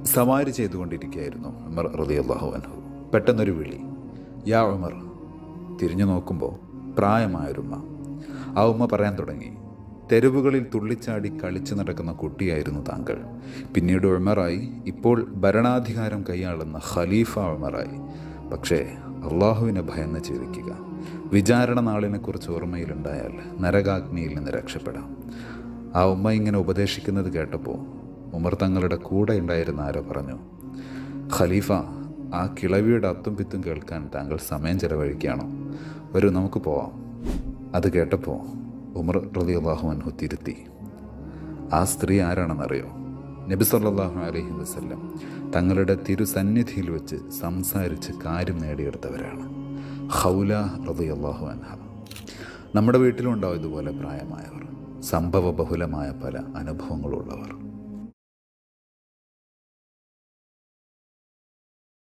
സവാരി ചെയ്തുകൊണ്ടിരിക്കുകയായിരുന്നു ഉമർ റളിയല്ലാഹു അൻഹു. പെട്ടെന്നൊരു വിളി, യാ ഉമർ. തിരിഞ്ഞു നോക്കുമ്പോൾ പ്രായമായൊരുമ്മ. ആ ഉമ്മ പറയാൻ തുടങ്ങി, തെരുവുകളിൽ തുള്ളിച്ചാടി കളിച്ചു നടക്കുന്ന കുട്ടിയായിരുന്നു താങ്കൾ. പിന്നീട് ഉമറായി, ഇപ്പോൾ ഭരണാധികാരം കൈയാളുന്ന ഖലീഫ ഉമറായി. പക്ഷേ അള്ളാഹുവിനെ ഭയന്ന് ജീവിക്കുക. വിചാരണ നാളിനെക്കുറിച്ച് ഓർമ്മയിലുണ്ടായാൽ നരകാഗ്നിയിൽ നിന്ന് രക്ഷപ്പെടാം. ആ ഉമ്മ ഇങ്ങനെ ഉപദേശിക്കുന്നത് കേട്ടപ്പോൾ ഉമർ തങ്ങളുടെ കൂടെ ഉണ്ടായിരുന്ന ആരോ പറഞ്ഞു, ഖലീഫ, ആ കിളവിയുടെ അത്തും പിത്തും കേൾക്കാൻ താങ്കൾ സമയം ചെലവഴിക്കുകയാണോ? വരൂ, നമുക്ക് പോവാം. അത് കേട്ടപ്പോൾ ഉമർ റളിയല്ലാഹു അൻഹു തിരുത്തി. ആ സ്ത്രീ ആരാണെന്നറിയോ? നബി സല്ലല്ലാഹു അലൈഹി വസല്ലം തങ്ങളുടെ തിരുസന്നിധിയിൽ വെച്ച് സംസാരിച്ച് കാര്യം നേടിയെടുത്തവരാണ്. ഖൗല റളിയല്ലാഹു അൻഹ. നമ്മുടെ വീട്ടിലുണ്ടാവും ഇതുപോലെ പ്രായമായവർ, സംഭവ ബഹുലമായ പല അനുഭവങ്ങളുള്ളവർ.